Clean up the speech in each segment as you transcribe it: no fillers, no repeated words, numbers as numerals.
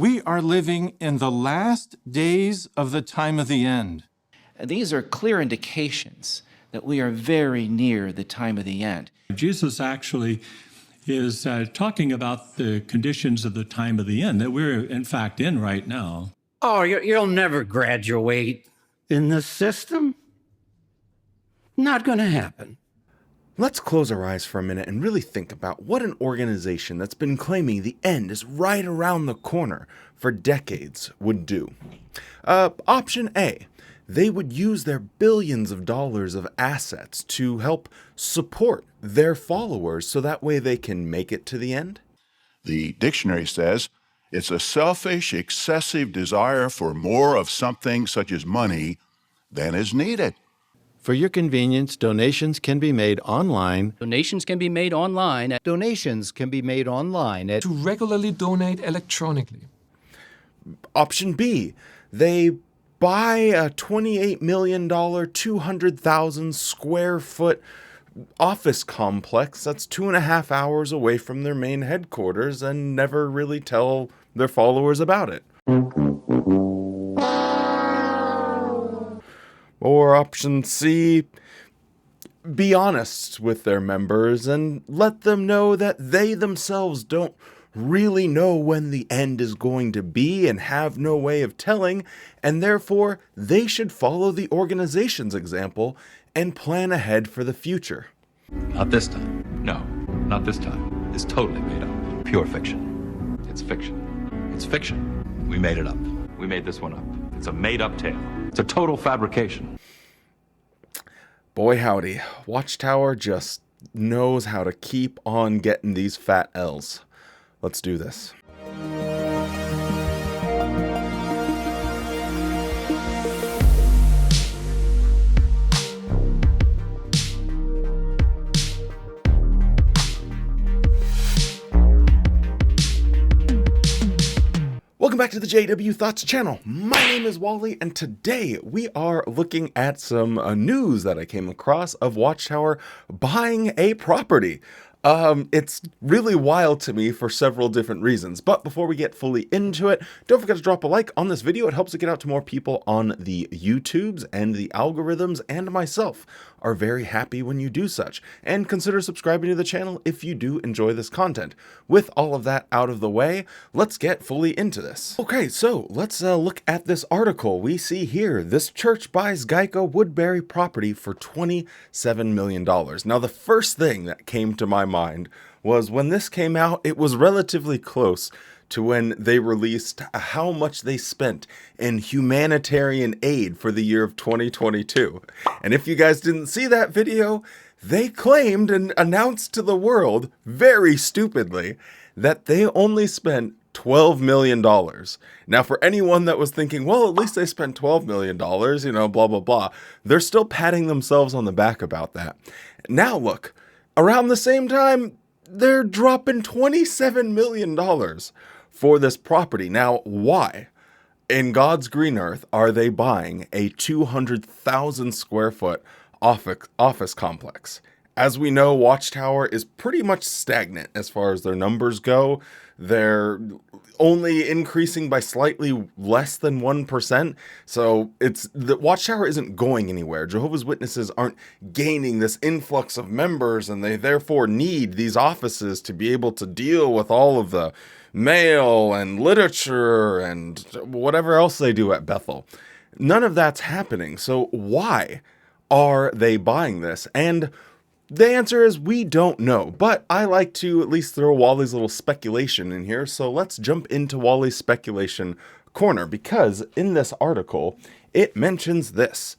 We are living in the last days of the time of the end. These are clear indications that we are very near the time of the end. Jesus actually is talking about the conditions of the time of the end that we're, in fact, in right now. Oh, you'll never graduate in this system. Not going to happen. Let's close our eyes for a minute and really think about what an organization that's been claiming the end is right around the corner for decades would do. Option A. They would use their billions of dollars of assets to help support their followers so that way they can make it to the end. The dictionary says it's a selfish, excessive desire for more of something such as money than is needed. For your convenience, donations can be made online. Donations can be made online. Donations can be made online at... To regularly donate electronically. Option B. They buy a $28 million, 200,000 square foot office complex that's 2.5 hours away from their main headquarters and never really tell their followers about it. Or option C, be honest with their members and let them know that they themselves don't really know when the end is going to be and have no way of telling, and therefore they should follow the organization's example and plan ahead for the future. Not this time. No, not this time. It's totally made up. Pure fiction. It's fiction. It's fiction. We made it up. We made this one up. It's a made-up tale. It's a total fabrication. Boy howdy, Watchtower just knows how to keep on getting these fat L's. Let's do this. Welcome back to the JW Thoughts channel. My name is Wally, and today we are looking at some news that I came across of Watchtower buying a property. It's really wild to me for several different reasons, but before we get fully into it, don't forget to drop a like on this video. It helps it get out to more people on the YouTubes, and the algorithms and myself are very happy when you do such, and consider subscribing to the channel if you do enjoy this content. With all of that out of the way, let's get fully into this. Okay, so let's look at this article. We see here, this church buys Geico Woodbury property for $27 million. Now, the first thing that came to my mind was when this came out, it was relatively close to when they released how much they spent in humanitarian aid for the year of 2022. And if you guys didn't see that video, they claimed and announced to the world, very stupidly, that they only spent $12 million. Now, for anyone that was thinking, well, at least they spent $12 million, you know, blah, blah, blah, they're still patting themselves on the back about that. Now, look, around the same time, they're dropping $27 million for this property. Now, why in God's green earth are they buying a 200,000 square foot office complex? As we know, Watchtower is pretty much stagnant as far as their numbers go. They're only increasing by slightly less than 1%. So the Watchtower isn't going anywhere. Jehovah's Witnesses aren't gaining this influx of members, and they therefore need these offices to be able to deal with all of the mail and literature and whatever else they do at Bethel. None of that's happening. So why are they buying this? And the answer is we don't know, but I like to at least throw Wally's little speculation in here. So let's jump into Wally's speculation corner, because in this article, it mentions this.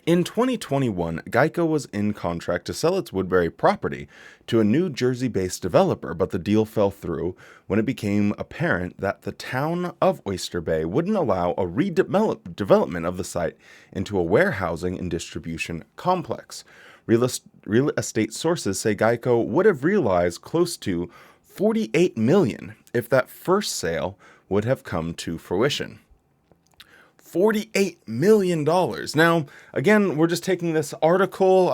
In 2021, Geico was in contract to sell its Woodbury property to a New Jersey-based developer, but the deal fell through when it became apparent that the town of Oyster Bay wouldn't allow a redevelopment of the site into a warehousing and distribution complex. Real estate sources say Geico would have realized close to $48 million if that first sale would have come to fruition. $48 million. Now, again, we're just taking this article.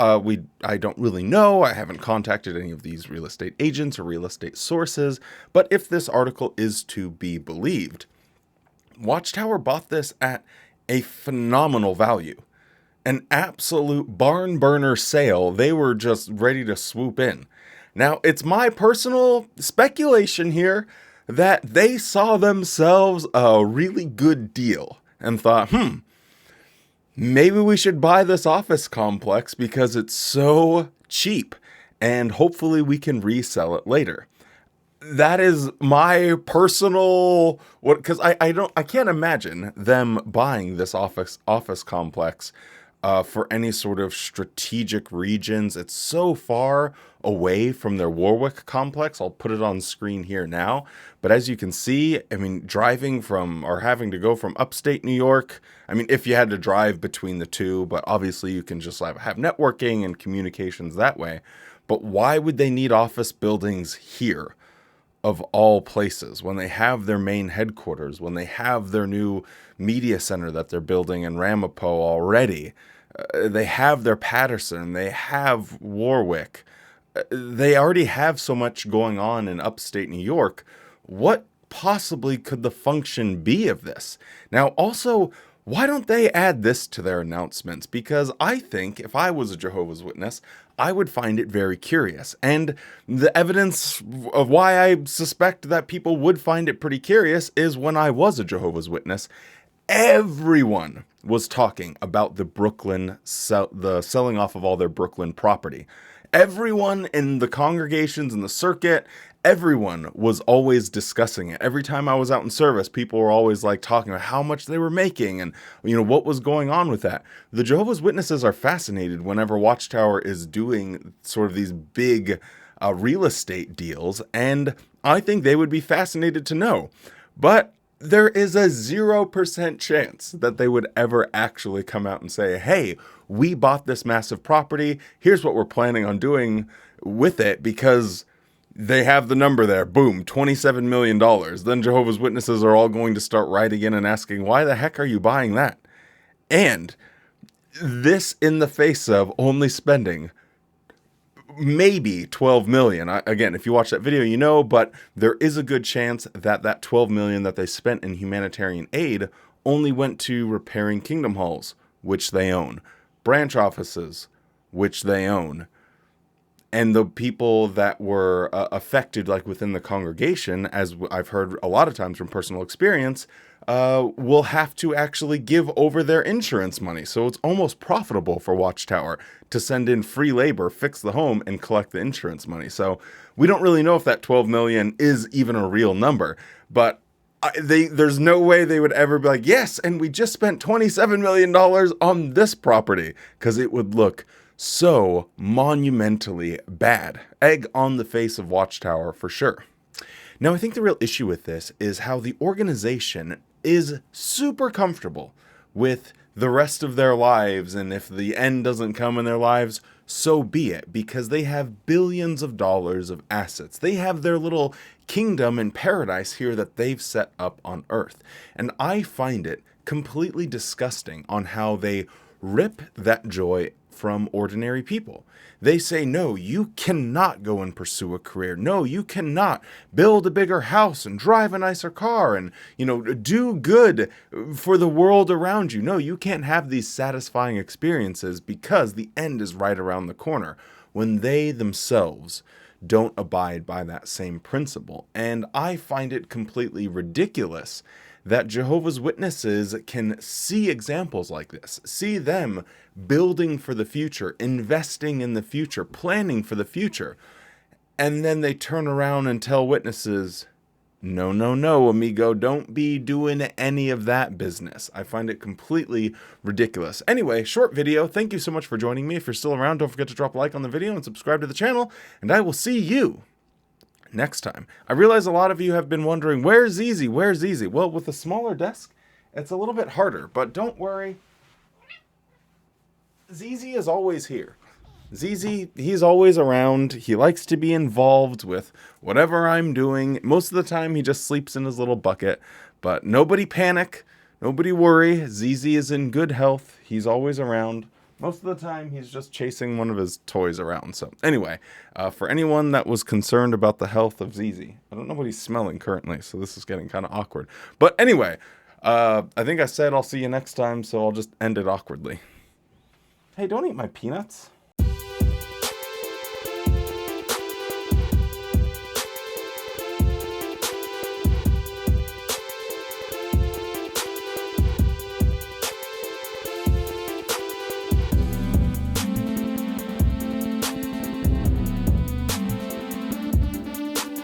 I don't really know. I haven't contacted any of these real estate agents or real estate sources. But if this article is to be believed, Watchtower bought this at a phenomenal value. An absolute barn burner sale. They were just ready to swoop in. Now, it's my personal speculation here that they saw themselves a really good deal and thought, maybe we should buy this office complex because it's so cheap and hopefully we can resell it later. That is my personal, because I can't imagine them buying this office complex for any sort of strategic regions. It's so far away from their Warwick complex. I'll put it on screen here now. But as you can see, I mean, driving from, or having to go from upstate New York, I mean, if you had to drive between the two, but obviously you can just have networking and communications that way. But why would they need office buildings here, of all places, when they have their main headquarters, when they have their new media center that they're building in Ramapo already? They have their Patterson, they have Warwick. They already have so much going on in upstate New York. What possibly could the function be of this? Now, also, why don't they add this to their announcements? Because I think if I was a Jehovah's Witness, I would find it very curious. And the evidence of why I suspect that people would find it pretty curious is when I was a Jehovah's Witness, everyone was talking about the selling off of all their Brooklyn property. Everyone in the congregations and the circuit, everyone was always discussing it. Every time I was out in service, people were always talking about how much they were making and, what was going on with that. The Jehovah's Witnesses are fascinated whenever Watchtower is doing sort of these big real estate deals, and I think they would be fascinated to know. But there is a 0% chance that they would ever actually come out and say, hey, we bought this massive property. Here's what we're planning on doing with it, because they have the number there. Boom, $27 million. Then Jehovah's Witnesses are all going to start writing in and asking, why the heck are you buying that? And this in the face of only spending maybe 12 million. Again, if you watch that video, but there is a good chance that that 12 million that they spent in humanitarian aid only went to repairing kingdom halls, which they own, branch offices, which they own, and the people that were affected, within the congregation, as I've heard a lot of times from personal experience, will have to actually give over their insurance money. So it's almost profitable for Watchtower to send in free labor, fix the home, and collect the insurance money. So we don't really know if that 12 million is even a real number, but there's no way they would ever be like, yes, and we just spent $27 million on this property, because it would look so monumentally bad. Egg on the face of Watchtower for sure. Now, I think the real issue with this is how the organization is super comfortable with the rest of their lives, and if the end doesn't come in their lives, so be it, because they have billions of dollars of assets. They have their little kingdom and paradise here that they've set up on earth. And I find it completely disgusting on how they rip that joy from ordinary people. They say, no, you cannot go and pursue a career. No, you cannot build a bigger house and drive a nicer car and, do good for the world around you. No, you can't have these satisfying experiences because the end is right around the corner, when they themselves don't abide by that same principle. And I find it completely ridiculous that Jehovah's Witnesses can see examples like this, see them building for the future, investing in the future, planning for the future, and then they turn around and tell witnesses, no, no, no, amigo, don't be doing any of that business. I find it completely ridiculous. Anyway, short video. Thank you so much for joining me. If you're still around, don't forget to drop a like on the video and subscribe to the channel, and I will see you next time. I realize a lot of you have been wondering, where's Easy? Where's Easy? Well, with a smaller desk, it's a little bit harder, but don't worry. ZZ is always here. ZZ, he's always around. He likes to be involved with whatever I'm doing. Most of the time, he just sleeps in his little bucket, but nobody panic. nobody worry. ZZ is in good health. He's always around. Most of the time, he's just chasing one of his toys around. So anyway, for anyone that was concerned about the health of ZZ, I don't know what he's smelling currently, so this is getting kind of awkward. But anyway, I think I said I'll see you next time, so I'll just end it awkwardly. Hey, don't eat my peanuts.